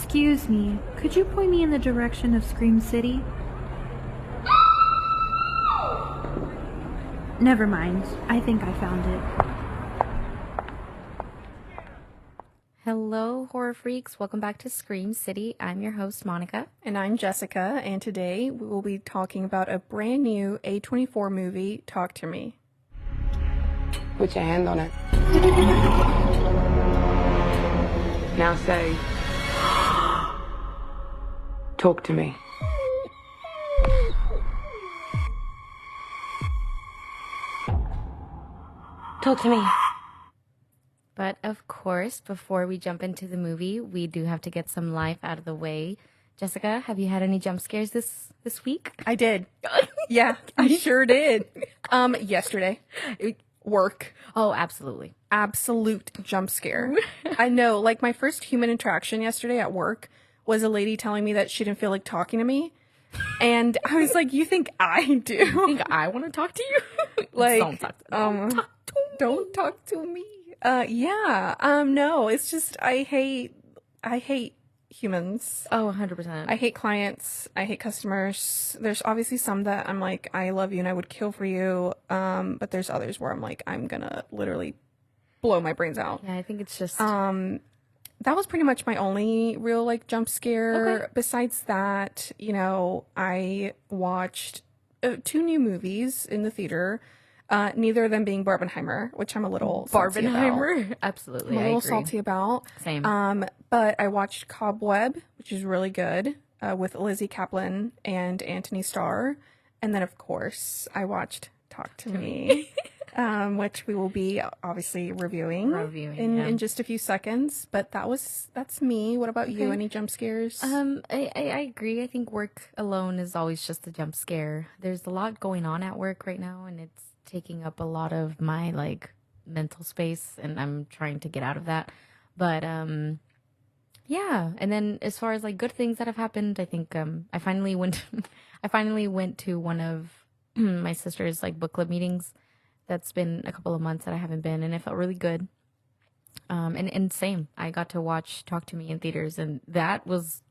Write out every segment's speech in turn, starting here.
Excuse me, could you point me in the direction of ScreamCity? Never mind, I think I found it. Hello, horror freaks. Welcome back to ScreamCity. I'm your host, Monica. And I'm Jessica, and today we will be talking about a brand new A24 movie, Talk to Me. Put your hand on it. Now say, talk to me. Talk to me. But of course, before we jump into the movie, we do have to get some life out of the way. Jessica, have you had any jump scares this week? I did. Yeah, I sure did. Yesterday. Work. Oh, absolutely. Absolute jump scare. I know, like my first human interaction yesterday at work was a lady telling me that she didn't feel like talking to me. And I was like, you think I do? You think I want to talk to you? Like, don't talk to me. No, it's just, I hate humans. Oh, 100%. I hate clients. I hate customers. There's obviously some that I'm like, I love you and I would kill for you. But there's others where I'm like, I'm gonna literally blow my brains out. Yeah, I think it's just... That was pretty much my only real like jump scare. Okay. Besides that, I watched 2 new movies in the theater. Neither of them being Barbenheimer, which I'm a little salty about. Absolutely, I'm a little salty about. Same. But I watched Cobweb, which is really good, with Lizzie Kaplan and Anthony Starr. And then, of course, I watched Talk to Me, which we will be obviously reviewing in just a few seconds. But that's me. What about you? Any jump scares? I agree. I think work alone is always just a jump scare. There's a lot going on at work right now, and it's taking up a lot of my like mental space, and I'm trying to get out of that. But yeah. And then as far as like good things that have happened, I think I finally went to one of my sister's like book club meetings. That's been a couple of months that I haven't been, and it felt really good. And same, I got to watch Talk to Me in theaters, and that was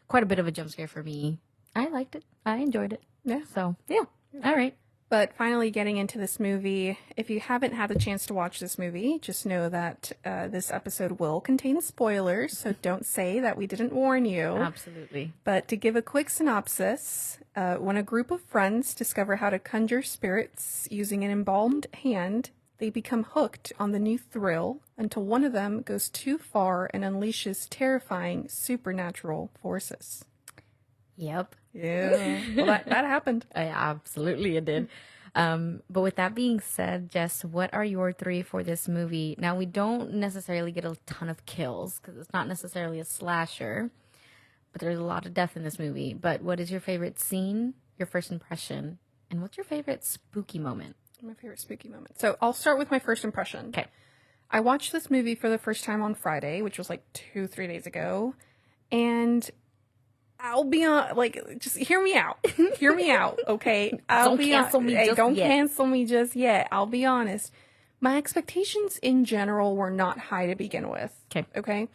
quite a bit of a jump scare for me. I liked it. I enjoyed it. Yeah. So yeah. All right. But finally getting into this movie, if you haven't had the chance to watch this movie, just know that this episode will contain spoilers, so don't say that we didn't warn you. Absolutely. But to give a quick synopsis, when a group of friends discover how to conjure spirits using an embalmed hand, they become hooked on the new thrill until one of them goes too far and unleashes terrifying supernatural forces. Yep. Yeah. Well, that happened. Absolutely, it did. But with that being said, Jess, what are your 3 for this movie? Now, we don't necessarily get a ton of kills because it's not necessarily a slasher, but there's a lot of death in this movie. But what is your favorite scene, your first impression, and what's your favorite spooky moment? My favorite spooky moment. So I'll start with my first impression. Okay. I watched this movie for the first time on Friday, which was like 2-3 days ago, and I'll be on, like, just hear me out. Hear me out, okay? Don't cancel me just yet. Don't cancel me just yet. I'll be honest. My expectations in general were not high to begin with. Okay?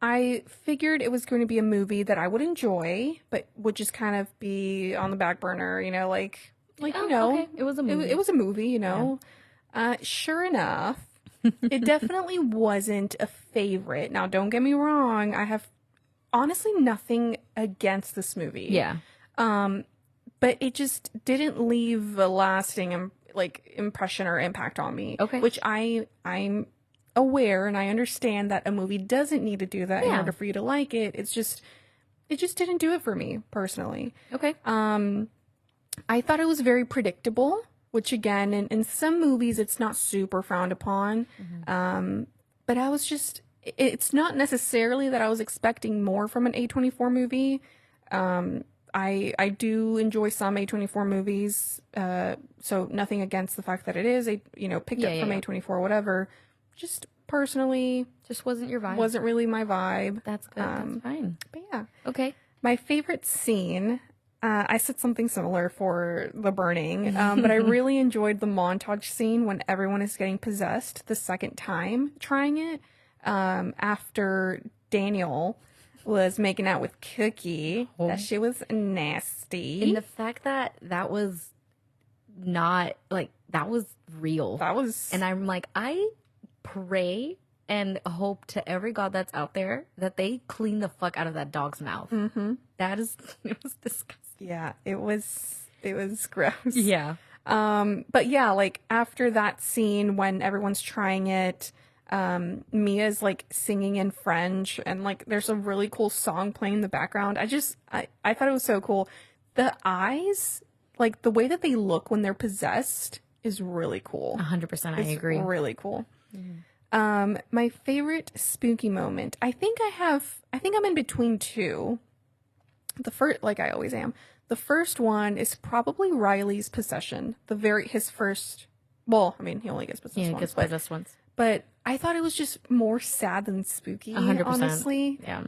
I figured it was going to be a movie that I would enjoy, but would just kind of be on the back burner, okay. It was a movie. It was a movie, Yeah. Sure enough, it definitely wasn't a favorite. Now, don't get me wrong. I have honestly nothing against this movie. Yeah. But it just didn't leave a lasting impression or impact on me. Okay. Which I'm aware and I understand that a movie doesn't need to do that in order for you to like it. It just didn't do it for me personally. Okay. I thought it was very predictable, which again, in some movies it's not super frowned upon. Mm-hmm. But I was just, it's not necessarily that I was expecting more from an A24 movie. I do enjoy some A24 movies, so nothing against the fact that it is picked up from A24 or whatever. Just personally, just wasn't your vibe. Wasn't really my vibe. That's good. That's fine. But yeah. Okay. My favorite scene, I said something similar for The Burning, but I really enjoyed the montage scene when everyone is getting possessed the second time trying it, after Daniel was making out with Cookie. That shit was nasty. And the fact that that was not, like, that was real. That was... And I'm like, I pray and hope to every god that's out there that they clean the fuck out of that dog's mouth. That is, it was disgusting. Yeah, it was gross. Yeah. But yeah, like after that scene when everyone's trying it, Mia's like singing in French and like there's a really cool song playing in the background. I thought it was so cool. The eyes, like the way that they look when they're possessed is really cool. 100%, I agree. Really cool. My favorite spooky moment. I think I'm in between two. The first, like I always am. The first one is probably Riley's possession. His first, well, I mean, he only gets possessed once. Yeah, he gets possessed once. But I thought it was just more sad than spooky, 100%. honestly. Yeah.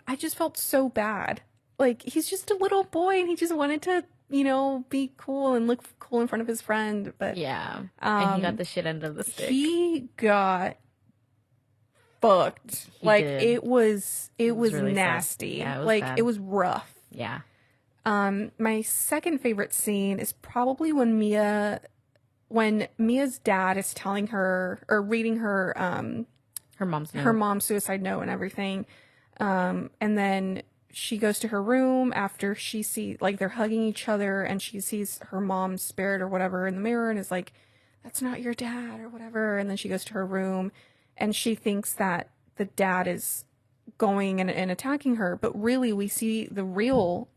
I just felt so bad. Like, he's just a little boy and he just wanted to, be cool and look cool in front of his friend. But yeah. And he got the shit end of the stick. He got fucked. It was really nasty. sad. Yeah, it was like bad. it was rough. Yeah. My second favorite scene is probably when Mia's dad is telling her or reading her Her mom's note. her mom's suicide note and everything. And then she goes to her room after she sees, like, they're hugging each other and she sees her mom's spirit or whatever in the mirror and is like, that's not your dad or whatever. And then she goes to her room and she thinks that the dad is going and attacking her. But really we see the real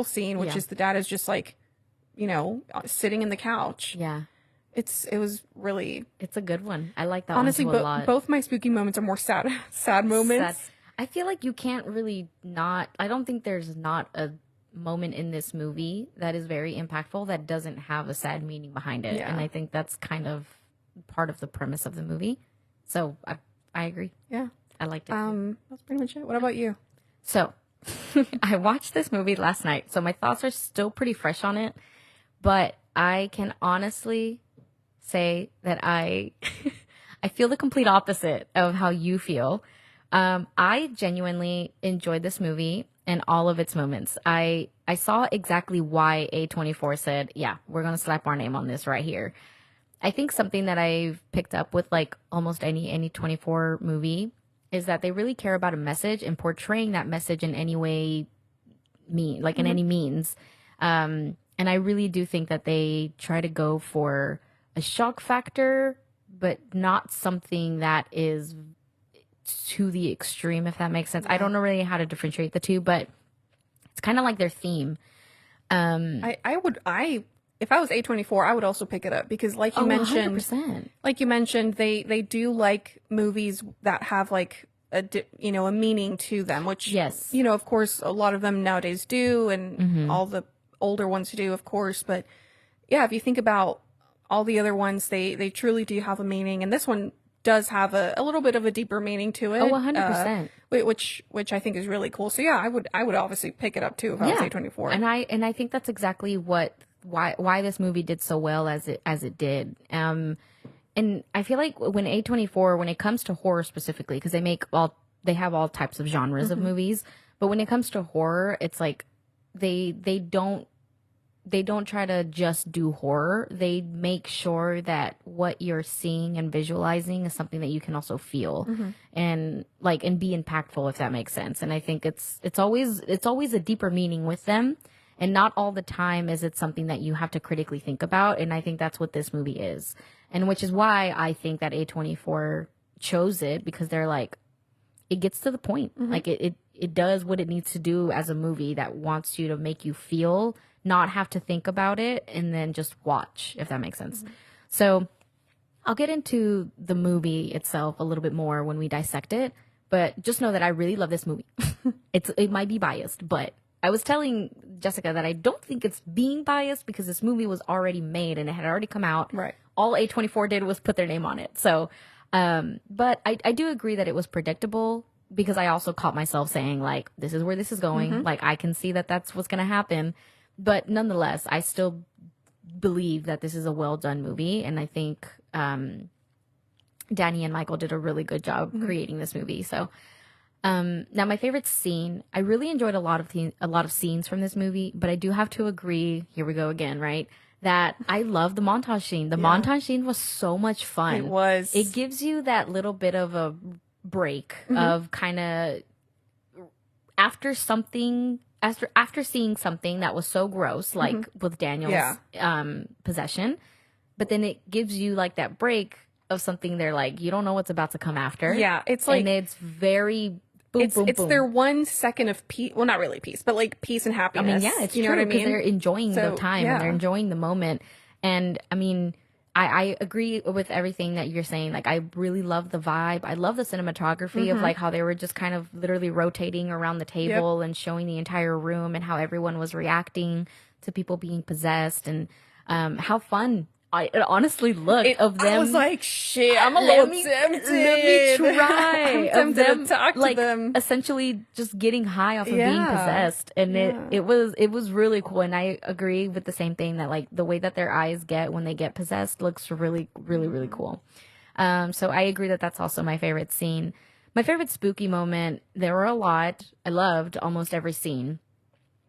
scene, which is the dad is just like, sitting in the couch. Yeah. It was really... It's a good one. I like that honestly, one too a lot. Both my spooky moments are more sad moments. Sad. I feel like you can't really not... I don't think there's not a moment in this movie that is very impactful that doesn't have a sad meaning behind it. Yeah. And I think that's kind of part of the premise of the movie. So I agree. Yeah. I liked it. That's pretty much it. What about you? So I watched this movie last night, so my thoughts are still pretty fresh on it. But I can honestly say that I feel the complete opposite of how you feel. I genuinely enjoyed this movie and all of its moments. I saw exactly why A24 said, yeah, we're going to slap our name on this right here. I think something that I've picked up with like almost any 24 movie is that they really care about a message and portraying that message in any way, in any means. And I really do think that they try to go for a shock factor, but not something that is to the extreme, if that makes sense. I don't know really how to differentiate the two, but it's kind of like their theme. If I was A24, I would also pick it up because like you mentioned, 100%. They do like movies that have like a meaning to them, which, yes, of course, a lot of them nowadays do. And all the older ones do, of course. But yeah, if you think about all the other ones, they truly do have a meaning. And this one does have a little bit of a deeper meaning to it. 100%. Which I think is really cool. So yeah, I would obviously pick it up too if I was A24. And I think that's exactly why this movie did so well as it did. And I feel like when A24, when it comes to horror specifically, because they have all types of genres of movies, but when it comes to horror, it's like they don't try to just do horror. They make sure that what you're seeing and visualizing is something that you can also feel and be impactful, if that makes sense. And I think it's always a deeper meaning with them. And not all the time is it something that you have to critically think about. And I think that's what this movie is. And which is why I think that A24 chose it, because they're like, it gets to the point. Like it does what it needs to do as a movie that wants you to make you feel, not have to think about it, and then just watch, if that makes sense. So I'll get into the movie itself a little bit more when we dissect it. But just know that I really love this movie. It might be biased, but I was telling Jessica that I don't think it's being biased because this movie was already made and it had already come out. Right. All A24 did was put their name on it. So, but I do agree that it was predictable because I also caught myself saying, like, this is where this is going. Like, I can see that that's what's going to happen. But nonetheless, I still believe that this is a well done movie. And I think Danny and Michael did a really good job creating this movie. So, Now my favorite scene, I really enjoyed a lot of scenes from this movie, but I do have to agree, here we go again, right? That I love the montage scene. The montage scene was so much fun. It was. It gives you that little bit of a break of kind of after seeing something that was so gross, like with Daniel's possession, but then it gives you like that break of something they're like, you don't know what's about to come after. Yeah, it's like, and it's very boom, it's boom. their 1 second of peace. Well, not really peace, but like peace and happiness. I mean, yeah, it's you know true, what I because mean? they're enjoying the time and they're enjoying the moment. And I mean, I agree with everything that you're saying. Like, I really love the vibe. I love the cinematography of like how they were just kind of literally rotating around the table and showing the entire room and how everyone was reacting to people being possessed, and how fun it honestly looked of them. I was like, shit, I'm a little tempted. Let me try. I'm of tempted them, to talk to like, them. essentially just getting high off of being possessed. And it was really cool. And I agree with the same thing, that like the way that their eyes get when they get possessed looks really, really, really cool. So I agree that that's also my favorite scene. My favorite spooky moment, there were a lot. I loved almost every scene.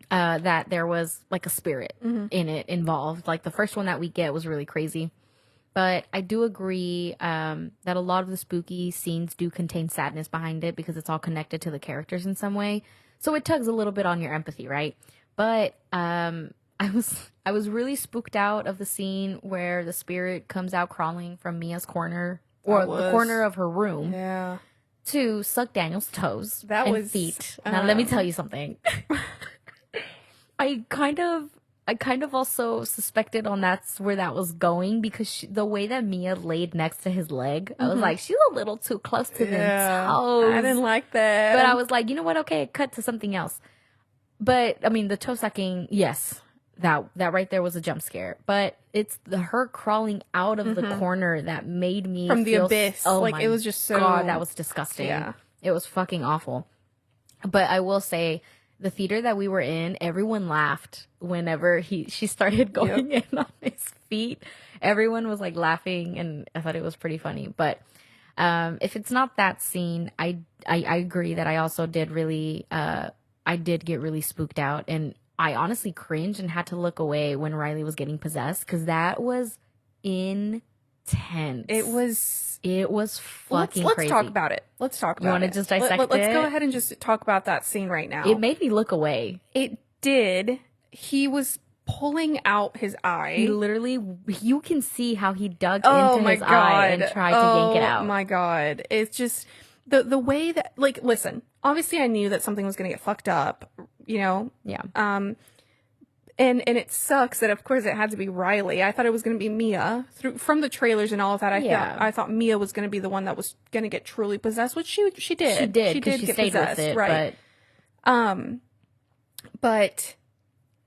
That there was like a spirit in it involved. Like the first one that we get was really crazy. But I do agree that a lot of the spooky scenes do contain sadness behind it, because it's all connected to the characters in some way. So it tugs a little bit on your empathy, right? But I was really spooked out of the scene where the spirit comes out crawling from Mia's corner, or the corner of her room. Yeah. To suck Daniel's toes and feet. Now let me tell you something. I kind of also suspected that's where that was going, because the way that Mia laid next to his leg, I was like, she's a little too close to them toes. I didn't like that. But I was like, you know what? Okay, cut to something else. But I mean, the toe sucking, yes, that right there was a jump scare. But it's her crawling out of the corner that made me from the abyss. Oh like, my it was just so. God, that was disgusting. Yeah, it was fucking awful. But I will say, the theater that we were in, everyone laughed whenever she started going in on his feet. Everyone was like laughing, and I thought it was pretty funny. But if it's not that scene, I agree that I also did really I did get really spooked out, and I honestly cringed and had to look away when Riley was getting possessed, because that was intense. It was fucking let's crazy. talk about it. Let's talk about it. You want to just dissect it? Let's go ahead and just talk about that scene right now. It made me look away. It did. He was pulling out his eye. He literally, you can see how he dug into his eye and tried to yank it out. Oh my God. It's just the way that, like, listen, obviously I knew that something was going to get fucked up, you know? Yeah. And it sucks that, of course, it had to be Riley. I thought it was going to be Mia from the trailers and all of that. I thought Mia was going to be the one that was going to get truly possessed, which she did. She did, because she stayed possessed, with it, right? But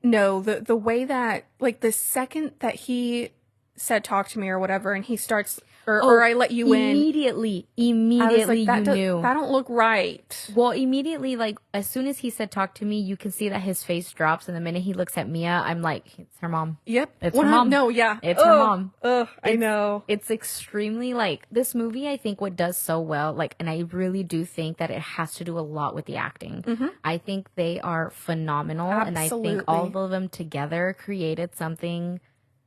no, the way that, like, the second that he said "talk to me" or whatever, and he starts or I let you in immediately. I was like, You knew that don't look right. Well, immediately, like, as soon as he said "talk to me," you can see that his face drops, and the minute he looks at Mia, I'm like, it's her mom. Yep, it's her mom. No, yeah, it's her mom. I know. It's extremely, like, this movie, I think what does so well, like, and I really do think that it has to do a lot with the acting. I think they are phenomenal. Absolutely. And I think all of them together created something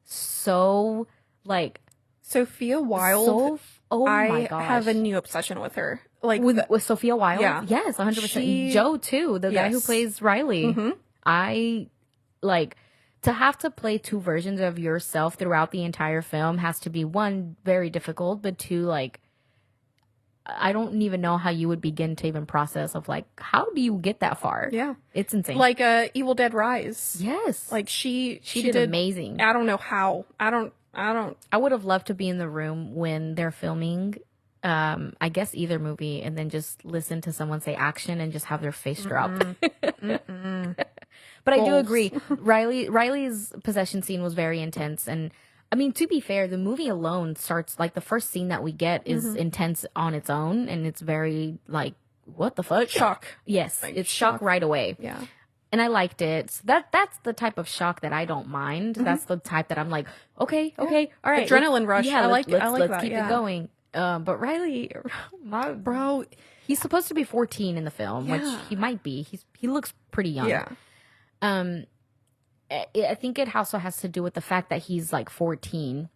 so, like, Sophia Wilde. My gosh. I have a new obsession with her. Like, with Sophia Wilde? Yeah. Yes, 100%. Joe, too, the guy who plays Riley. I, like, to have to play two versions of yourself throughout the entire film has to be, one, very difficult, but two, like, I don't even know how you would begin to even process of, like, how do you get that far? Yeah. It's insane. Like Evil Dead Rise. Yes. Like, she did amazing. I don't know how. I would have loved to be in the room when they're filming, I guess either movie, and then just listen to someone say action and just have their face drop. But I do agree. Riley's possession scene was very intense. And I mean, to be fair, the movie alone starts, like, the first scene that we get is intense on its own. And it's very, like, what the fuck? Shock. Yes. Like, it's shock right away. Yeah. And I liked it. So that's the type of shock that I don't mind. That's the type that I'm like, okay, all right. Adrenaline rush. Yeah, I like let's that. keep it going. But Riley, Bro, he's supposed to be 14 in the film, which Yeah. he might be. He looks pretty young. yeah. I think it also has to do with the fact that he's like 14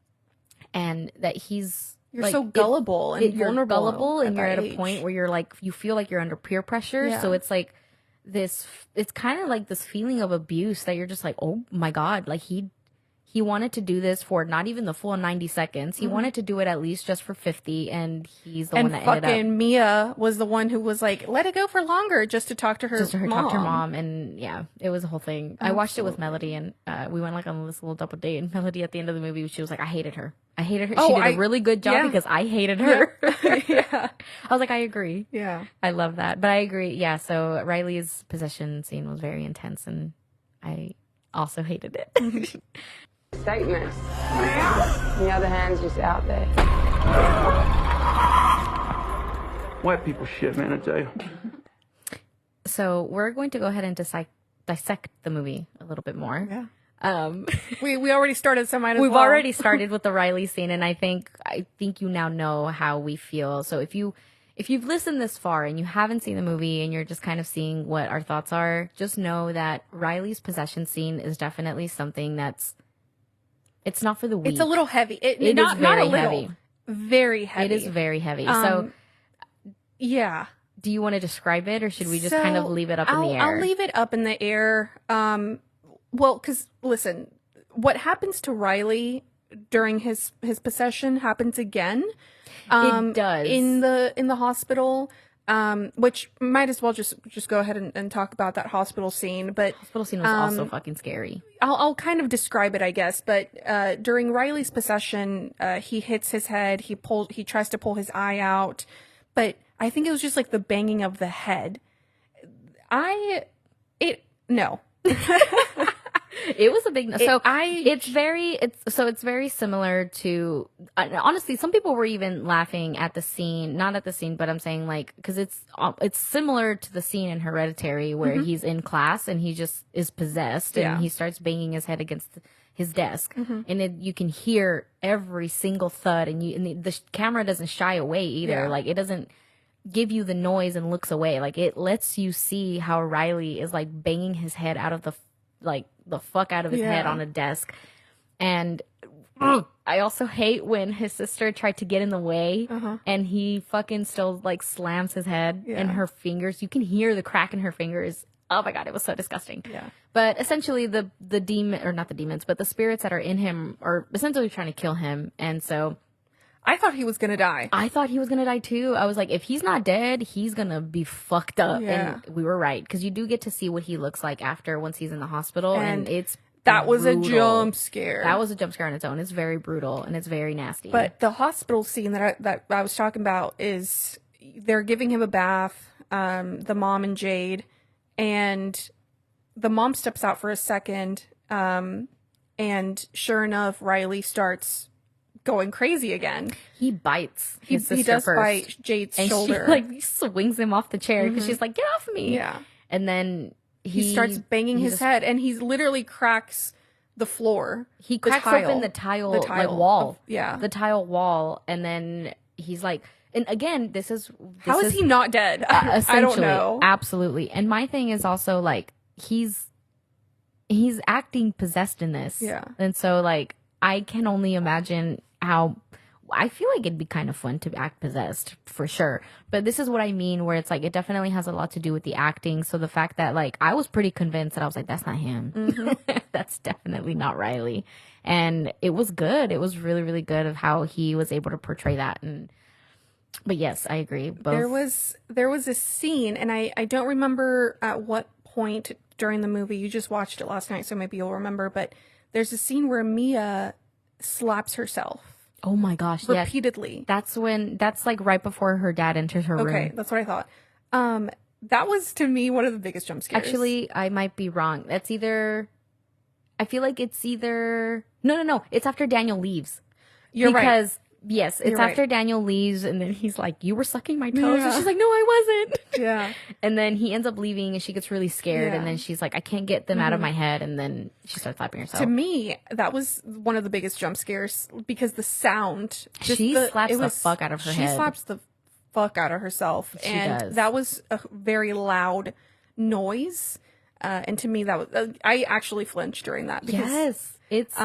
and that he's You're like, so gullible and you're vulnerable gullible and you're that at a age. point where you're like, you feel like you're under peer pressure. Yeah. So it's like it's kind of like this feeling of abuse that you're just like, oh my God, like he wanted to do this for not even the full 90 seconds. He wanted to do it at least just for 50, and he's the one that ended up Mia was the one who was like, let it go for longer just to talk to her just to her mom. talk to her mom. And yeah, it was a whole thing. I watched it with Melody, and we went like on this little double date, and Melody at the end of the movie, she was like, I hated her. She did a really good job because I hated her. Yeah. I was like, I agree. Yeah. I love that. But I agree. Yeah. So Riley's possession scene was very intense, and I also hated it. Statements. On the other hand, just out there. White people shit, man, I tell you. So we're going to go ahead and dissect the movie a little bit more. Yeah. We already started, so might as We've well. already started with the Riley scene, and I think you now know how we feel. So if you've listened this far and you haven't seen the movie and you're just kind of seeing what our thoughts are, just know that Riley's possession scene is definitely something it's not for the weak. It's a little heavy. It not, is very not a little, heavy. Very heavy. It is very heavy. So Yeah. do you want to describe it, or should we just kind of leave it up in the air? I'll leave it up in the air. Well, because listen, what happens to Riley during his possession happens again. It does. in the hospital. Which might as well just go ahead and talk about that hospital scene. But Hospital scene was also fucking scary. I'll kind of describe it, I guess. But during Riley's possession, he hits his head. He tries to pull his eye out, but I think it was just like the banging of the head. No. It was a big it's very similar to honestly, some people were even laughing at the scene, not at the scene, but I'm saying like, because it's similar to the scene in Hereditary where he's in class and he just is possessed and he starts banging his head against his desk, and you can hear every single thud, and the camera doesn't shy away either. Like, it doesn't give you the noise and looks away. Like, it lets you see how Riley is like banging his head out of the fuck out of his head on a desk. And I also hate when his sister tried to get in the way and he fucking still like slams his head and her fingers. You can hear the crack in her fingers. Oh my God, it was so disgusting. Yeah. But essentially the demon, or not the demons, but the spirits that are in him are essentially trying to kill him. And so I thought he was gonna die. I thought he was gonna die too. I was like, if he's not dead, he's gonna be fucked up. Yeah. And we were right, because you do get to see what he looks like once he's in the hospital, and it's that was a brutal. jump scare. That was a jump scare on its own. It's very brutal and it's very nasty. But the hospital scene that I was talking about is they're giving him a bath, the mom and Jade, and the mom steps out for a second, and sure enough, Riley starts going crazy again. He bites his sister he does first, bite Jade's and shoulder. she like swings him off the chair because she's like, "Get off of me!" Yeah. And then He starts banging his head, and he literally cracks the floor. He the cracks tile. open the tile like of- wall. yeah. The tile wall, and then he's like, and again, this is How is he not dead? I don't essentially, know. Absolutely. And my thing is also like he's acting possessed in this. Yeah. And so like I can only imagine how I feel like it'd be kind of fun to act possessed for sure. But this is what I mean, where it's like it definitely has a lot to do with the acting. So the fact that like I was pretty convinced that I was like, that's not him. That's definitely not Riley. And it was good. It was really, really good of how he was able to portray that. But yes, I agree. Both. There was a scene, and I don't remember at what point during the movie. You just watched it last night, so maybe you'll remember. But there's a scene where Mia slaps herself. Oh my gosh, yes. Repeatedly. That's like right before her dad enters her room. Okay, that's what I thought. That was to me one of the biggest jump scares. Actually, I might be wrong. I feel like it's either no. It's after Daniel leaves. You're right. Because Yes, it's You're right. after Daniel leaves, and then he's like, "You were sucking my toes," and Yeah. she's like, "No, I wasn't." Yeah. And then he ends up leaving, and she gets really scared, Yeah. and then she's like, "I can't get them out of my head," and then she starts slapping herself. To me, that was one of the biggest jump scares because the sound. She slaps the fuck out of her head. She slaps the fuck out of herself, She and does. that was a very loud noise. And to me, that was I actually flinched during that. Because, Yes, it's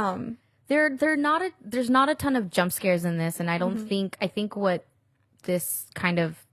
there's not a ton of jump scares in this, and I don't I think what this kind of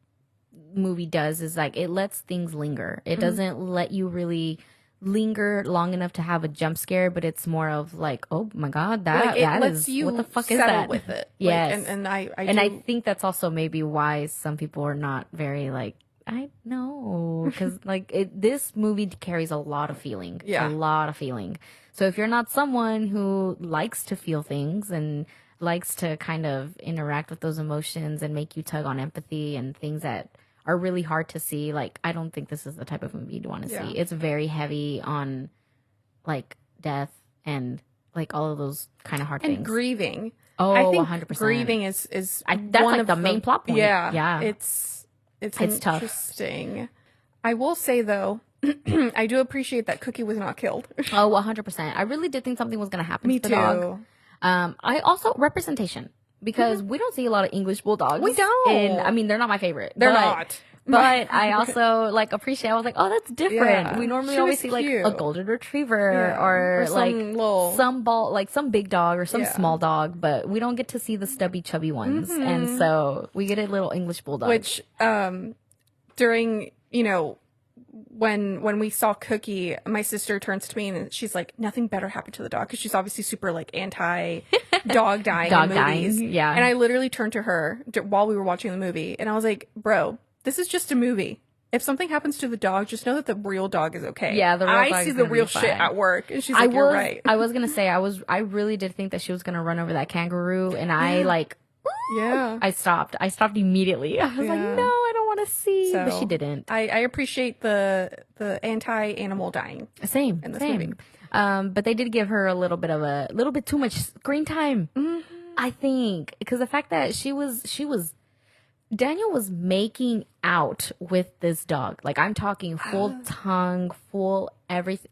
movie does is like it lets things linger. It doesn't let you really linger long enough to have a jump scare, but it's more of like, oh my god, like, it that lets is you what the fuck is settle that with it. Yes. Like, and I I do- think that's also maybe why some people are not very like, I know, because like this movie carries a lot of feeling. Yeah. A lot of feeling. So if you're not someone who likes to feel things and likes to kind of interact with those emotions and make you tug on empathy and things that are really hard to see, like, I don't think this is the type of movie you'd want to Yeah. see. It's very heavy on like death and like all of those kind of hard and things. grieving. Oh, I think 100%. grieving is that's one like of the main plot point. Yeah, Yeah. It's It's tough. interesting. I will say though, I do appreciate that Cookie was not killed. Oh, 100%. I really did think something was going to happen Me to the dog. too. I also representation because we don't see a lot of English bulldogs. We don't. And I mean, they're not my favorite. They're but- not. But I also like appreciate. I was like, oh, that's different. Yeah. We normally She always was see like cute. a golden retriever Yeah. or Or some like little- some big dog or some Yeah. small dog, but we don't get to see the stubby, chubby ones. And so we get a little English bulldog. Which during when we saw Cookie, my sister turns to me and she's like, nothing better happened to the dog because she's obviously super like anti dog dying Dog in movies. dying, yeah. And I literally turned to her while we were watching the movie and I was like, bro, this is just a movie. If something happens to the dog, just know that the real dog is okay. Yeah, the real I dog see is the gonna real be shit fine. at work, and she's like, "You're right." I was gonna say I really did think that she was gonna run over that kangaroo, and I like Yeah, I stopped immediately. I was like, Yeah. no, I don't want to see, but So, she didn't. I appreciate the anti-animal dying. Same in this same. movie. But they did give her a little bit too much screen time. I think because the fact that she was Daniel was making out with this dog. Like I'm talking full tongue, full everything.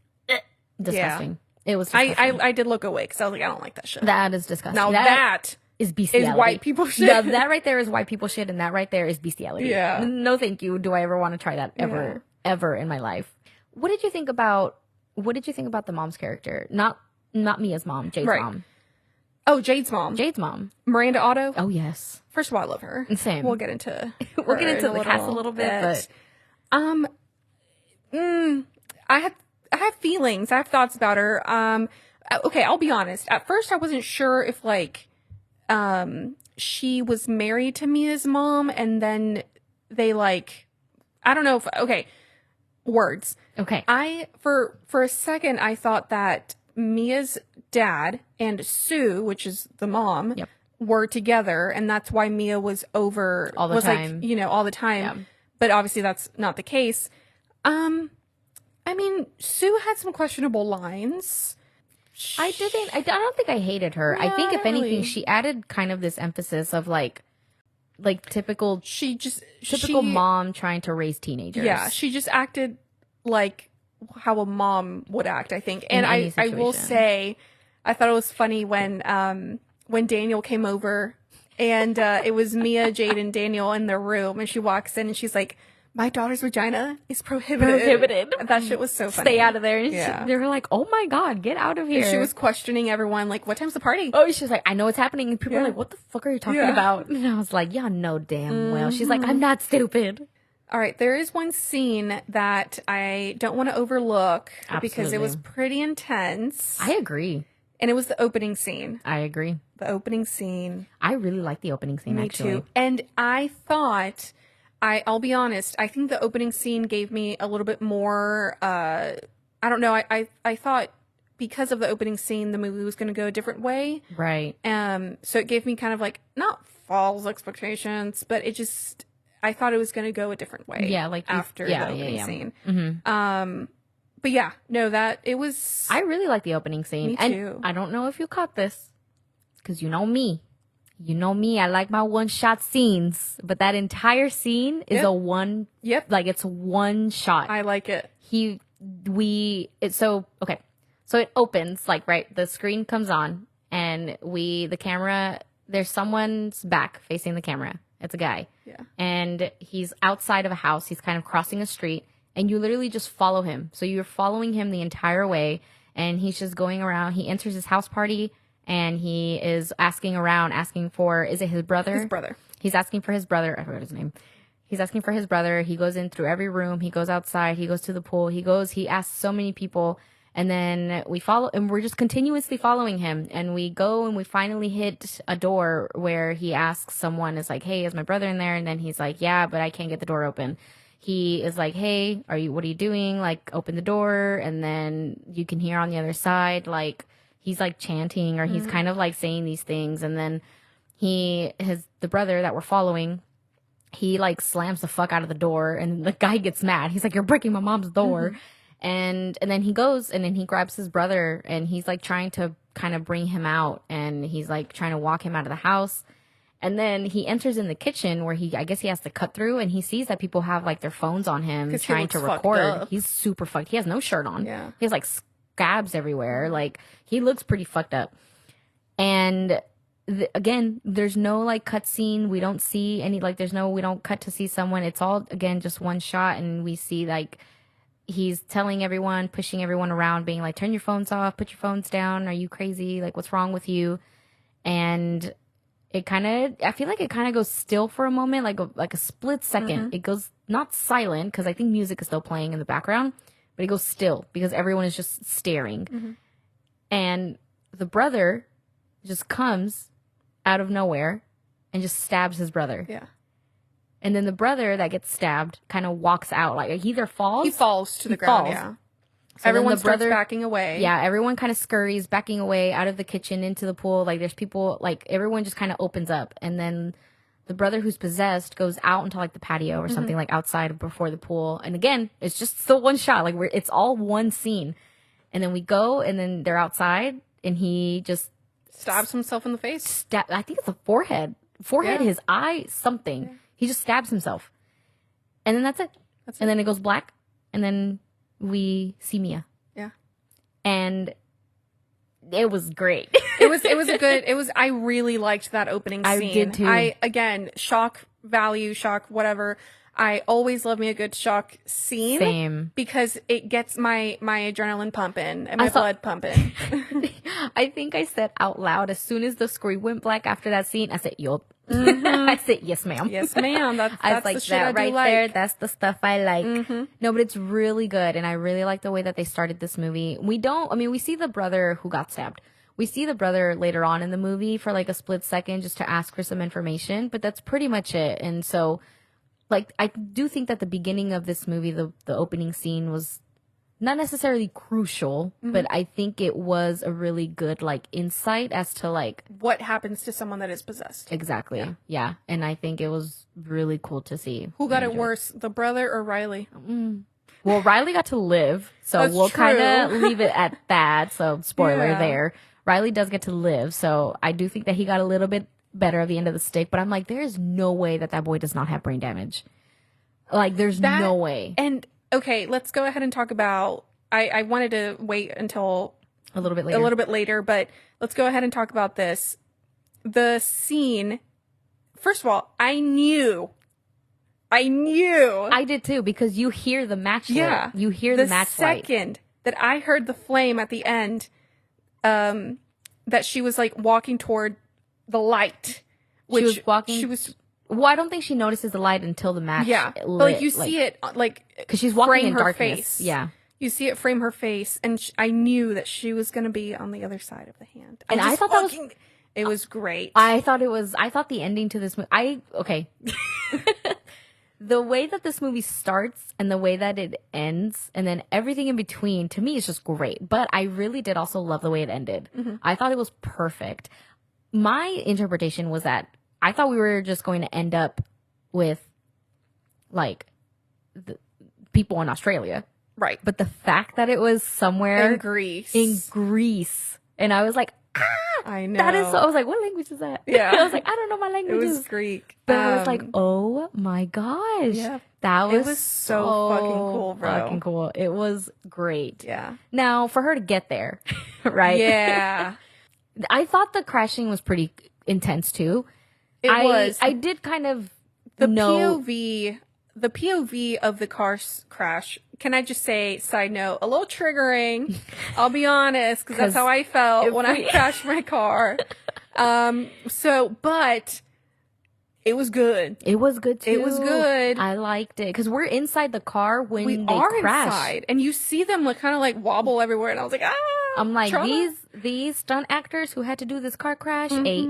Disgusting. It was disgusting. I did look away because I was like, I don't like that shit. That is disgusting. Now that is bestiality. white people shit. Now, that right there is white people shit, and that right there is bestiality. Yeah. No, thank you. Do I ever want to try that ever in my life? What did you think about the mom's character? Not Mia's mom, Jade's Right. mom. Oh, Jade's mom, Jade's mom. Miranda Otto. Oh yes. First of all, I love her. Same. We'll get into We'll get her into in the cast a little bit, but I have feelings. I have thoughts about her. Okay, I'll be honest. At first, I wasn't sure if like she was married to Mia's mom, and then they like I don't know if words. okay. I for a second I thought that Mia's dad and Sue, which is the mom, Yep. were together, and that's why Mia was over All the was time. like all the time. Yeah. But obviously that's not the case. I mean, Sue had some questionable lines. I don't think I hated her. I think Yeah, if anything, really. she added kind of this emphasis of like typical She just mom trying to raise teenagers. Yeah, she just acted like how a mom would act, I think. And In any I will situation. say, I thought it was funny when Daniel came over and it was Mia, Jade, and Daniel in their room, and she walks in and she's like, "My daughter's vagina is prohibited." Prohibited. That shit was so funny. Stay out of there. And Yeah. they were like, oh my God, get out of here. And she was questioning everyone, like, "What time's the party?" Oh, she's like, I know what's happening. And people are Yeah. like, what the fuck are you talking Yeah. about? And I was like, yeah, no, damn well. She's like, I'm not stupid. All right, there is one scene that I don't want to overlook because it was Absolutely. pretty intense. I agree. And it was the opening scene. I agree. The opening scene. I really like the opening scene, Me actually. too. And I thought, I'll be honest, I think the opening scene gave me a little bit more, I don't know, I thought because of the opening scene, the movie was going to go a different way. Right. So it gave me kind of like, not false expectations, but it just, I thought it was going to go a different way. Yeah, like you- after yeah, the yeah, opening yeah. scene. But yeah, no, it was, I really like the opening scene. Me and too. I don't know if you caught this, because you know me. you know me, I like my one-shot scenes, but that entire scene is a one. Yep. Like it's one shot. I like it. So it opens like right. The screen comes on, and the camera. There's someone's back facing the camera. It's a guy. Yeah. And he's outside of a house. He's kind of crossing a street, and you literally just follow him. So you're following him the entire way, and he's just going around. He enters his house party, and he is asking around, asking for, is it his brother? His brother. He's asking for his brother. I forgot his name. He's asking for his brother. He goes in through every room. He goes outside. He goes to the pool. He asks so many people. And then we follow, and we're just continuously following him. And we go and we finally hit a door where he asks someone, is like, hey, is my brother in there? And then he's like, yeah, but I can't get the door open. He is like, hey, what are you doing? Like, open the door. And then you can hear on the other side, like, he's like chanting, or he's kind of like saying these things. And then the brother that we're following, he like slams the fuck out of the door, and the guy gets mad. He's like, you're breaking my mom's door. And then he goes, and then he grabs his brother, and he's like trying to kind of bring him out, and he's like trying to walk him out of the house. And then he enters in the kitchen where I guess he has to cut through, and he sees that people have like their phones on him trying to record. He's super fucked. He has no shirt on. Yeah. He has like scabs everywhere. Like, he looks pretty fucked up. And again, there's no like cut scene. We don't see any, like, we don't cut to see someone. It's all, again, just one shot, and we see like, he's telling everyone, pushing everyone around, being like, turn your phones off, put your phones down. Are you crazy? Like, what's wrong with you? And I feel like it kind of goes still for a moment, like a split second. It goes not silent, because I think music is still playing in the background, but it goes still because everyone is just staring. And the brother just comes out of nowhere and just stabs his brother. Yeah. And then the brother that gets stabbed kind of walks out. Like, he either falls. He falls to the ground, yeah. So everyone starts backing away. Yeah, everyone kind of scurries, backing away out of the kitchen into the pool. Like, there's people, like, everyone just kind of opens up. And then the brother who's possessed goes out into, like, the patio or something, like, outside before the pool. And again, it's just still one shot. Like, it's all one scene. And then we go, and then they're outside, and he just stabs himself in the face. I think it's the forehead, his eye, something. Yeah. He just stabs himself. And then that's it. And then it goes black. And then we see Mia. Yeah. And it was great. I really liked that opening scene. I did too. Again, shock value, whatever. I always love me a good shock scene. Same. Because it gets my adrenaline pumping and my blood pumping. I think I said out loud, as soon as the screen went black after that scene, I said, yup. I said, yes, ma'am. Yes, ma'am. That's like, the shit that I do right there. That's the stuff I like. No, but it's really good. And I really like the way that they started this movie. We see the brother who got stabbed. We see the brother later on in the movie for like a split second just to ask for some information, but that's pretty much it. And so, like, I do think that the beginning of this movie, the opening scene, was not necessarily crucial, but I think it was a really good, like, insight as to, like, what happens to someone that is possessed. Exactly. Yeah. And I think it was really cool to see. Who got it worse, the brother or Riley? Well, Riley got to live, so we'll kind of leave it at that. So, spoiler there. Riley does get to live, so I do think that he got a little bit better at the end of the stick, but I'm like, there is no way that boy does not have brain damage. Like, there's no way. And okay, let's go ahead and talk about, I wanted to wait until a little bit later, but let's go ahead and talk about this. The scene, first of all, I knew. I did too, because you hear the match light. You hear the match light. The second that I heard the flame at the end, that she was like walking toward the light. Well, I don't think she notices the light until the match. Yeah, but like you see it, like, because she's walking in her darkness. Face. Yeah, you see it frame her face, and I knew that she was going to be on the other side of the hand. And I thought it was great. I thought the ending to this movie. The way that this movie starts and the way that it ends, and then everything in between, to me, is just great. But I really did also love the way it ended. I thought it was perfect. My interpretation was that I thought we were just going to end up with, like, the people in Australia. Right. But the fact that it was somewhere in Greece. And I was like, I know. That is so, I was like, what language is that? Yeah. I was like, I don't know my It languages. was Greek. But I was like, oh my gosh. Yeah. That was, It was so fucking cool, bro. Fucking cool. It was great. Yeah. Now, for her to get there, right? Yeah. I thought the crashing was pretty intense too. It was. I did kind of The know. the POV of the car crash, can I just say, side note, a little triggering. I'll be honest, because that's how I felt when I crashed my car. But it was good. It was good too. It was good. I liked it because we're inside the car when We they are crash. inside, and you see them like kind of like wobble everywhere, and I was like, ah. I'm like, trauma. these stunt actors who had to do this car crash ate.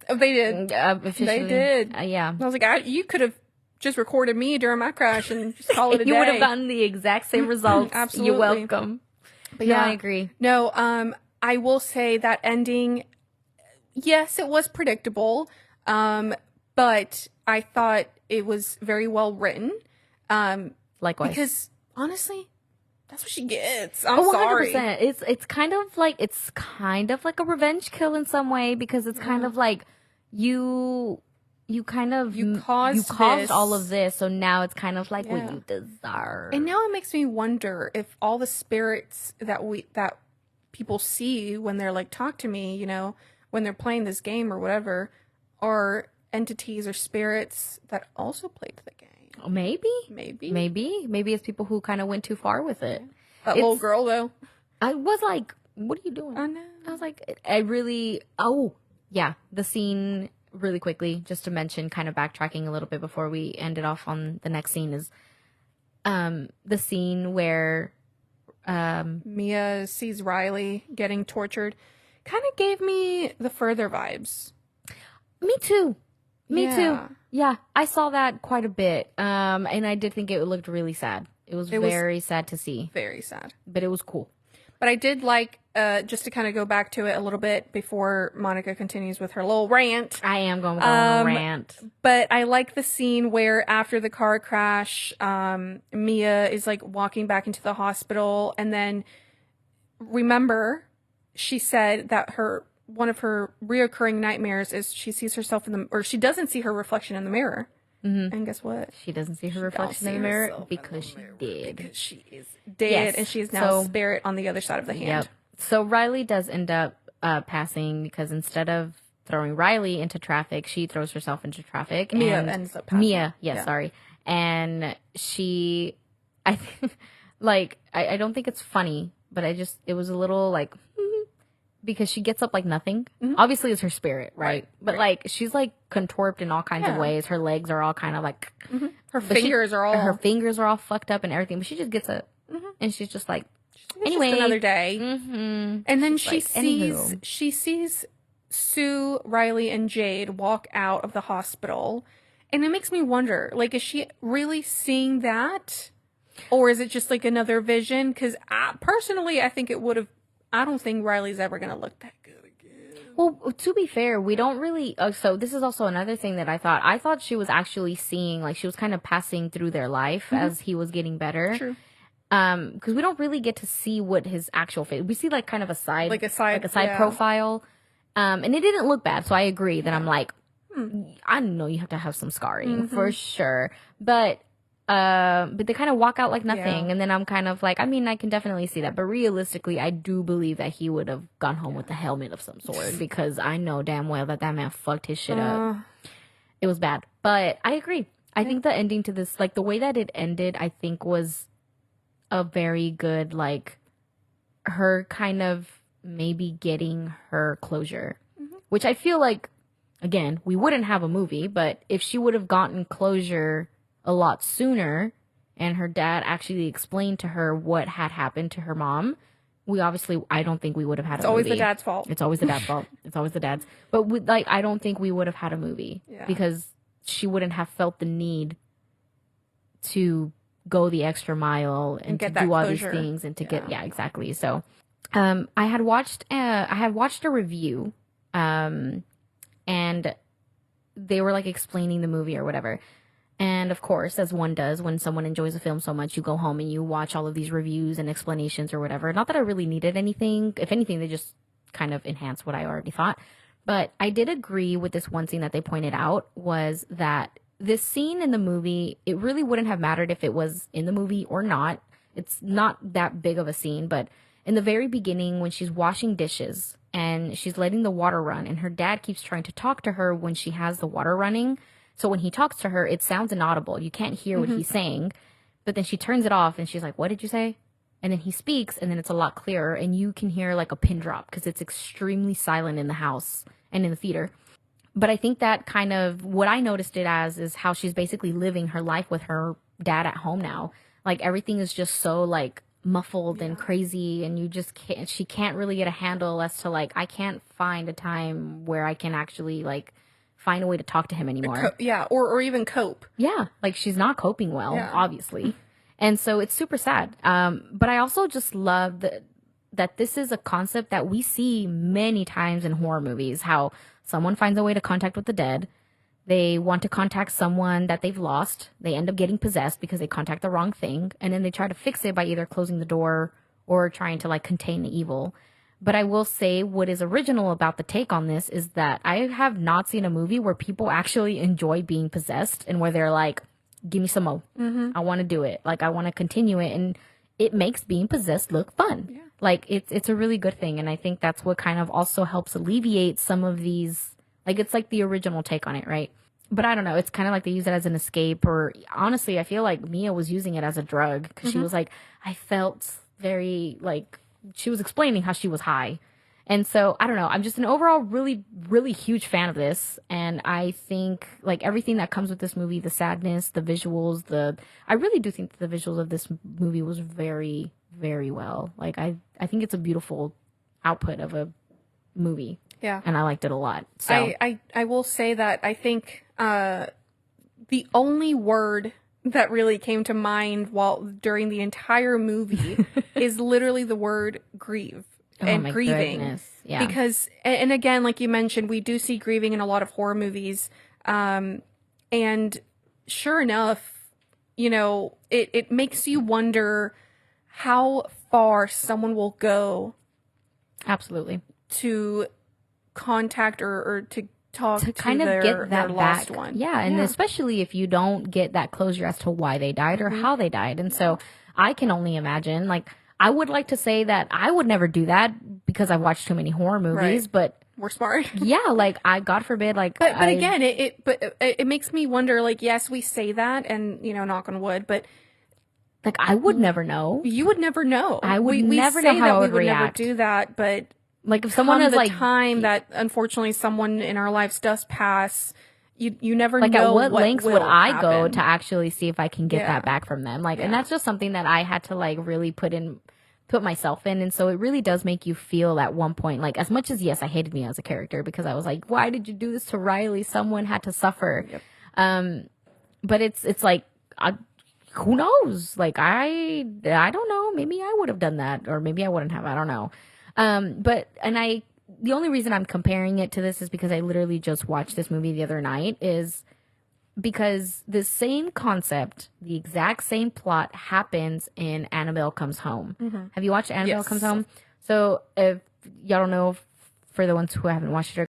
Oh, they did. Officially. They did. Yeah. I was like, you could have just recorded me during my crash and just call it a day. You would have gotten the exact same results. Absolutely. You're welcome. But yeah, I agree. No, I will say that ending, yes, it was predictable, but I thought it was very well written. Likewise. Because honestly, that's what she gets. I'm sorry. 100%. It's kind of like a revenge kill in some way because it's kind of like you caused this. all of this, so now it's kind of like what Yeah. you deserve. And now it makes me wonder if all the spirits that people see when they're like, talk to me, when they're playing this game or whatever, are entities or spirits that also played the game. Maybe it's people who kind of went too far with it. That little girl though, I was like, what are you doing? I know. I was like, the scene really quickly, just to mention, kind of backtracking a little bit before we ended off on the next scene, is the scene where Mia sees Riley getting tortured. Kind of gave me the Further vibes. Me too. Yeah. Too. Yeah, I saw that quite a bit. And I did think it looked really sad. It was very sad to see. Very sad. But it was cool. But I did like, just to kind of go back to it a little bit before Monica continues with her little rant. I am going with a rant. But I like the scene where after the car crash, Mia is like walking back into the hospital. And then remember, she said that one of her reoccurring nightmares is she sees herself or she doesn't see her reflection in the mirror. Mm-hmm. And guess what? She doesn't see her reflection in the mirror because she did. Because she is dead, and she is now a spirit on the other side of the hand. Yep. So Riley does end up passing because instead of throwing Riley into traffic, she throws herself into traffic. Mia and ends up passing. Sorry. And she, I think, I don't think it's funny, but it was a little like, because she gets up like nothing. Mm-hmm. Obviously, it's her spirit, right? But like, she's like contorted in all kinds of ways. Her legs are all kind of like, her fingers are all fucked up and everything. But she just gets up, and she's just like, anyway, just another day. Mm-hmm. And then she sees Sue, Riley, and Jade walk out of the hospital, and it makes me wonder, like, is she really seeing that, or is it just like another vision? Because personally, I think it would have. I don't think Riley's ever going to look that good again. Well, to be fair, we don't really... so this is also another thing that I thought. I thought she was actually seeing, like, she was kind of passing through their life as he was getting better. True. Because we don't really get to see what his actual face... We see, like, kind of a side profile. And it didn't look bad, so I agree that I'm like, I know you have to have some scarring, for sure. But they kind of walk out like nothing, and then I'm kind of like, I mean, I can definitely see that, but realistically, I do believe that he would have gone home with a helmet of some sort, because I know damn well that man fucked his shit up. It was bad, but I agree. I think the ending to this, like the way that it ended, I think was a very good, like, her kind of maybe getting her closure, which I feel like, again, we wouldn't have a movie, but if she would have gotten closure a lot sooner, and her dad actually explained to her what had happened to her mom, I don't think we would have had a movie. It's always the dad's fault. It's always the dad's fault. It's always the dad's. But I don't think we would have had a movie because she wouldn't have felt the need to go the extra mile and to do all these things and to get exactly. So, I had watched a review, and they were like explaining the movie or whatever. And of course, as one does, when someone enjoys a film so much, you go home and you watch all of these reviews and explanations or whatever. Not that I really needed anything. If anything, they just kind of enhance what I already thought. But I did agree with this one scene that they pointed out, was that this scene in the movie, it really wouldn't have mattered if it was in the movie or not. It's not that big of a scene, but in the very beginning when she's washing dishes and she's letting the water run and her dad keeps trying to talk to her when she has the water running. So when he talks to her, it sounds inaudible. You can't hear what he's saying, but then she turns it off and she's like, what did you say? And then he speaks and then it's a lot clearer and you can hear like a pin drop because it's extremely silent in the house and in the theater. But I think that kind of what I noticed it as is how she's basically living her life with her dad at home now. Like everything is just so like muffled and crazy and you just can't, she can't really get a handle as to like, I can't find a time where I can actually like find a way to talk to him anymore. Or even cope. Yeah, like she's not coping well, obviously. And so it's super sad. But I also just love that this is a concept that we see many times in horror movies, how someone finds a way to contact with the dead. They want to contact someone that they've lost. They end up getting possessed because they contact the wrong thing. And then they try to fix it by either closing the door or trying to like contain the evil. But I will say what is original about the take on this is that I have not seen a movie where people actually enjoy being possessed and where they're like, give me some more. I want to do it. Like, I want to continue it. And it makes being possessed look fun. Yeah. Like, it's a really good thing. And I think that's what kind of also helps alleviate some of these, like, it's like the original take on it, right? But I don't know. It's kind of like they use it as an escape, or honestly, I feel like Mia was using it as a drug because she was like, I felt very like, she was explaining how she was high. And so, I don't know. I'm just an overall really, really huge fan of this. And I think, like, everything that comes with this movie, the sadness, the visuals, I really do think that the visuals of this movie was very, very well. Like, I think it's a beautiful output of a movie. Yeah. And I liked it a lot. So I will say that I think the only word that really came to mind during the entire movie is literally the word grieve. And grieving. Goodness. Yeah. Because, and again, like you mentioned, we do see grieving in a lot of horror movies. And sure enough, you know, it makes you wonder how far someone will go. Absolutely. To contact or to talk to kind of their, get that lost back. one. Yeah. And especially if you don't get that closure as to why they died or how they died. And so I can only imagine, like, I would like to say that I would never do that because I've watched too many horror movies, but we're smart. Yeah, like God forbid, like. But again, it makes me wonder. Like, yes, we say that, and you know, knock on wood, but like I would never know. You would never know. I would never know how I would react. Never do that, but like if someone is like time that unfortunately someone in our lives does pass. You never like know at what lengths would I go to actually see if I can get that back from them. Like, and that's just something that I had to like really put myself in. And so it really does make you feel at one point, like as much as, yes, I hated me as a character because I was like, why did you do this to Riley? Someone had to suffer. Yep. But it's like, who knows? Like, I don't know. Maybe I would have done that or maybe I wouldn't have. I don't know. The only reason I'm comparing it to this is because I literally just watched this movie the other night, is because the same concept, the exact same plot happens in Annabelle Comes Home. Mm-hmm. Have you watched Annabelle Comes Home? So if y'all don't know, for the ones who haven't watched it